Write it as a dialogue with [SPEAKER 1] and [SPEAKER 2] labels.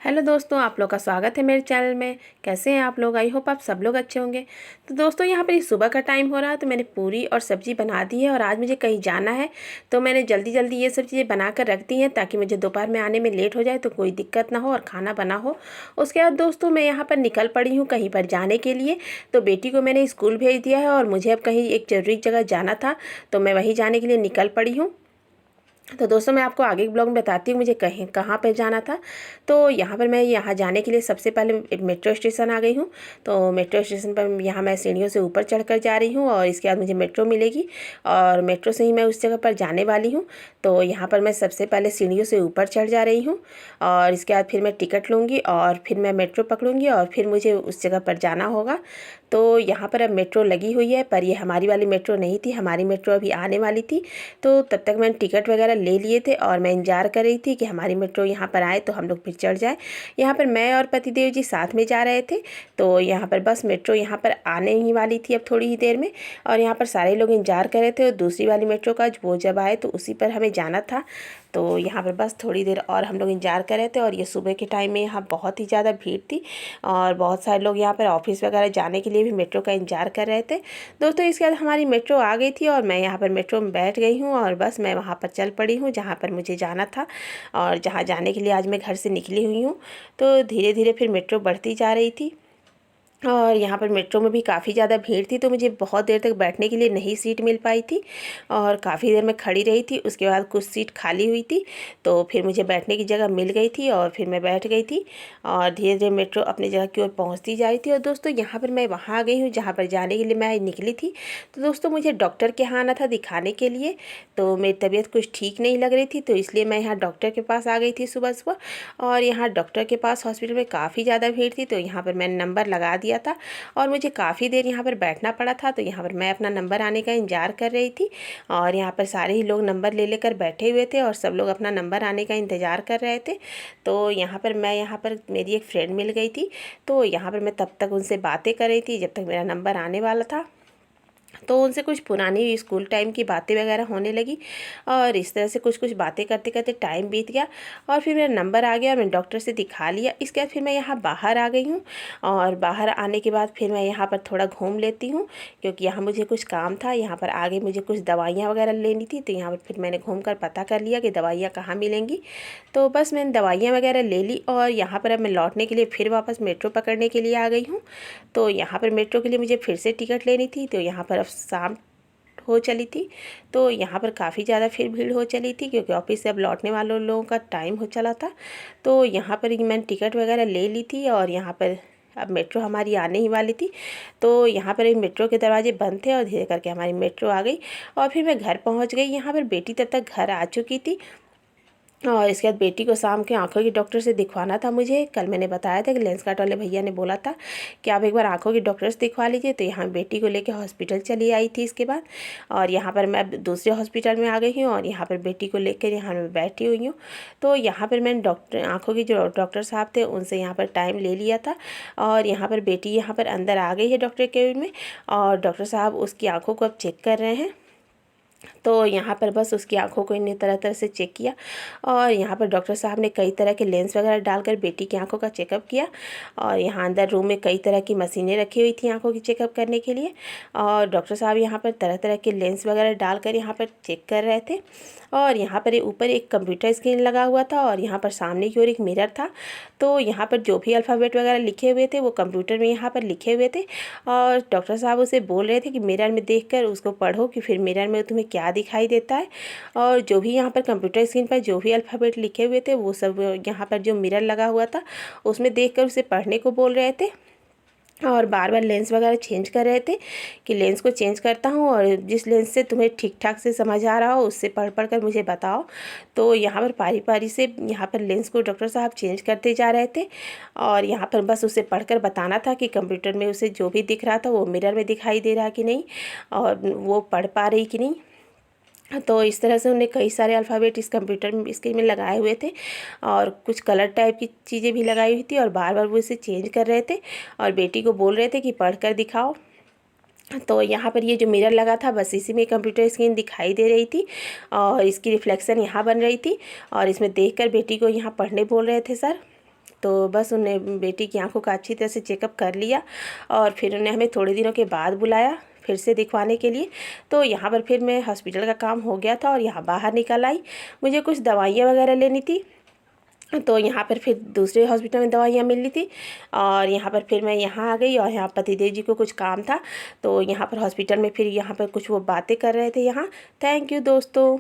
[SPEAKER 1] Hello दोस्तों, आप लोग का स्वागत है मेरे चैनल में। कैसे हैं आप लोग? आई होप आप सब लोग अच्छे होंगे। तो दोस्तों, यहाँ पर सुबह का टाइम हो रहा है तो मैंने पूरी और सब्ज़ी बना दी है और आज मुझे कहीं जाना है तो मैंने जल्दी जल्दी ये सब चीज़ें बना कर रख दी हैं ताकि मुझे दोपहर में आने में लेट हो जाए तो कोई दिक्कत ना हो और खाना बना हो। उसके बाद दोस्तों, मैं यहाँ पर निकल पड़ी हूँ कहीं पर जाने के लिए। तो बेटी को मैंने स्कूल भेज दिया है और मुझे अब कहीं एक ज़रूरी जगह जाना था तो मैं वहीं जाने के लिए निकल पड़ी हूँ। तो दोस्तों, मैं आपको आगे के ब्लॉग में बताती हूँ मुझे कहीं कहाँ पे जाना था। तो यहाँ पर मैं यहाँ जाने के लिए सबसे पहले एक मेट्रो स्टेशन आ गई हूँ। तो मेट्रो स्टेशन पर यहाँ मैं सीढ़ियों से ऊपर चढ़कर जा रही हूँ और इसके बाद मुझे मेट्रो मिलेगी और मेट्रो से ही मैं उस जगह पर जाने वाली हूँ। तो यहाँ पर मैं सबसे पहले सीढ़ियों से ऊपर चढ़ जा रही हूँ और इसके बाद फिर मैं टिकट लूँगी और फिर मैं मेट्रो पकड़ूँगी और फिर मुझे उस जगह पर जाना होगा। तो यहाँ पर अब मेट्रो लगी हुई है, पर ये हमारी वाली मेट्रो नहीं थी, हमारी मेट्रो अभी आने वाली थी। तो तब तक मैंने टिकट वगैरह ले लिए थे और मैं इंतज़ार कर रही थी कि हमारी मेट्रो यहाँ पर आए तो हम लोग फिर चढ़ जाए। यहाँ पर मैं और पतिदेव जी साथ में जा रहे थे। तो यहाँ पर बस मेट्रो यहाँ पर आने ही वाली थी अब थोड़ी ही देर में और यहाँ पर सारे लोग इंतज़ार कर रहे थे और दूसरी वाली मेट्रो का वो जब आए तो उसी पर हमें जाना था। तो यहाँ पर बस थोड़ी देर और हम लोग इंतज़ार कर रहे थे और ये सुबह के टाइम में यहाँ बहुत ही ज़्यादा भीड़ थी और बहुत सारे लोग यहाँ पर ऑफिस वगैरह जाने के लिए भी मेट्रो का इंतज़ार कर रहे थे। दोस्तों, इसके बाद हमारी मेट्रो आ गई थी और मैं यहाँ पर मेट्रो में बैठ गई हूँ और बस मैं वहाँ पर चल पड़ी हूँ जहाँ पर मुझे जाना था और जहाँ जाने के लिए आज मैं घर से निकली हुई हूँ। तो धीरे धीरे फिर मेट्रो बढ़ती जा रही थी और यहाँ पर मेट्रो में भी काफ़ी ज़्यादा भीड़ थी तो मुझे बहुत देर तक बैठने के लिए नहीं सीट मिल पाई थी और काफ़ी देर में खड़ी रही थी। उसके बाद कुछ सीट खाली हुई थी तो फिर मुझे बैठने की जगह मिल गई थी और फिर मैं बैठ गई थी और धीरे धीरे मेट्रो अपनी जगह की ओर पहुँचती जा रही थी। और दोस्तों, यहाँ पर मैं वहाँ आ गई हूँ जहाँ पर जाने के लिए मैं निकली थी। तो दोस्तों, मुझे डॉक्टर के यहाँ आना था दिखाने के लिए। तो मेरी तबीयत कुछ ठीक नहीं लग रही थी तो इसलिए मैं यहाँ डॉक्टर के पास आ गई थी सुबह सुबह। और यहाँ डॉक्टर के पास हॉस्पिटल में काफ़ी ज़्यादा भीड़ थी तो यहाँ पर मैंने नंबर लगा दिया था और मुझे काफ़ी देर यहाँ पर बैठना पड़ा था। तो यहाँ पर मैं अपना नंबर आने का इंतज़ार कर रही थी और यहाँ पर सारे ही लोग नंबर ले लेकर बैठे हुए थे और सब लोग अपना नंबर आने का इंतज़ार कर रहे थे। तो यहाँ पर मेरी एक फ्रेंड मिल गई थी। तो यहाँ पर मैं तब तक उनसे बातें कर रही थी जब तक मेरा नंबर आने वाला था। तो उनसे कुछ पुरानी स्कूल टाइम की बातें वगैरह होने लगी और इस तरह से कुछ कुछ बातें करते करते टाइम बीत गया और फिर मेरा नंबर आ गया और मैंने डॉक्टर से दिखा लिया। इसके बाद फिर मैं यहाँ बाहर आ गई हूँ और बाहर आने के बाद फिर मैं यहाँ पर थोड़ा घूम लेती हूँ क्योंकि यहाँ मुझे कुछ काम था। यहाँ पर आगे मुझे कुछ दवाइयाँ वगैरह लेनी थी तो यहाँ पर फिर मैंने घूम कर पता कर लिया कि दवाइयाँ कहाँ मिलेंगी। तो बस मैंने दवाइयाँ वगैरह ले ली और यहाँ पर अब मैं लौटने के लिए फिर वापस मेट्रो पकड़ने के लिए आ गई हूँ। तो यहाँ पर मेट्रो के लिए मुझे फिर से टिकट लेनी थी। तो यहाँ पर अब शाम हो चली थी तो यहाँ पर काफ़ी ज़्यादा फिर भीड़ हो चली थी क्योंकि ऑफिस से अब लौटने वालों लोगों का टाइम हो चला था। तो यहाँ पर मैंने टिकट वगैरह ले ली थी और यहाँ पर अब मेट्रो हमारी आने ही वाली थी। तो यहाँ पर मेट्रो के दरवाजे बंद थे और धीरे करके हमारी मेट्रो आ गई और फिर मैं घर पहुँच गई। यहाँ पर बेटी तब तक घर आ चुकी थी और इसके बाद बेटी को शाम के आंखों की डॉक्टर से दिखवाना था मुझे। कल मैंने बताया था कि लेंस कार्ट वाले भैया ने बोला था कि आप एक बार आंखों की डॉक्टर से दिखवा लीजिए। तो यहाँ बेटी को लेकर हॉस्पिटल चली आई थी इसके बाद और यहाँ पर मैं अब दूसरे हॉस्पिटल में आ गई हूँ और यहाँ पर बेटी को लेकर यहाँ मैं बैठी हुई हूँ। तो यहाँ पर मैंने डॉक्टर आँखों के जो डॉक्टर साहब थे उनसे यहाँ पर टाइम ले लिया था और यहाँ पर बेटी यहाँ पर अंदर आ गई है डॉक्टर केबिन में और डॉक्टर साहब उसकी आँखों को अब चेक कर रहे हैं। तो यहाँ पर बस उसकी आंखों को इन्हें तरह तरह से चेक किया और यहाँ पर डॉक्टर साहब ने कई तरह के लेंस वगैरह डालकर बेटी की आंखों का चेकअप किया और यहाँ अंदर रूम में कई तरह की मशीनें रखी हुई थी आंखों की चेकअप करने के लिए और डॉक्टर साहब यहाँ पर तरह तरह के लेंस वगैरह डालकर यहाँ पर चेक कर रहे थे। और यहाँ पर ऊपर एक कंप्यूटर स्क्रीन लगा हुआ था और यहाँ पर सामने की ओर एक मिरर था। तो यहाँ पर जो भी अल्फ़ाबेट वगैरह लिखे हुए थे वो कंप्यूटर में यहाँ पर लिखे हुए थे और डॉक्टर साहब उसे बोल रहे थे कि मिरर में देखकर उसको पढ़ो कि फिर मिरर में तुम्हें क्या दिखाई देता है। और जो भी यहाँ पर कंप्यूटर स्क्रीन पर जो भी अल्फ़ाबेट लिखे हुए थे वो सब यहाँ पर जो मिरर लगा हुआ था उसमें देखकर उसे पढ़ने को बोल रहे थे और बार बार लेंस वगैरह चेंज कर रहे थे कि लेंस को चेंज करता हूँ और जिस लेंस से तुम्हें ठीक ठाक से समझ आ रहा हो उससे पढ़ पढ़ कर मुझे बताओ। तो यहाँ पर पारी पारी से यहाँ पर लेंस को डॉक्टर साहब चेंज करते जा रहे थे और यहाँ पर बस उसे पढ़कर बताना था कि कंप्यूटर में उसे जो भी दिख रहा था वो मिरर में दिखाई दे रहा कि नहीं और वो पढ़ पा रही कि नहीं। तो इस तरह से उन्हें कई सारे अल्फ़ाबेट इस कंप्यूटर में स्क्रीन में लगाए हुए थे और कुछ कलर टाइप की चीज़ें भी लगाई हुई थी और बार बार वो इसे चेंज कर रहे थे और बेटी को बोल रहे थे कि पढ़ कर दिखाओ। तो यहाँ पर ये जो मिरर लगा था बस इसी में कंप्यूटर स्क्रीन दिखाई दे रही थी और इसकी रिफ्लेक्शन यहाँ बन रही थी और इसमें देखकर बेटी को यहाँ पढ़ने बोल रहे थे सर। तो बस उन्हें बेटी की आंखों का अच्छी तरह से चेकअप कर लिया और फिर उन्हें हमें थोड़े दिनों के बाद बुलाया फिर से दिखवाने के लिए। तो यहाँ पर फिर मैं हॉस्पिटल का काम हो गया था और यहाँ बाहर निकल आई, मुझे कुछ दवाइयाँ वगैरह लेनी थी। तो यहाँ पर फिर दूसरे हॉस्पिटल में दवाइयाँ मिल रही थी और यहाँ पर फिर मैं यहाँ आ गई और यहाँ पतिदेव जी को कुछ काम था तो यहाँ पर हॉस्पिटल में फिर यहाँ पर कुछ वो बातें कर रहे थे यहाँ। थैंक यू दोस्तों।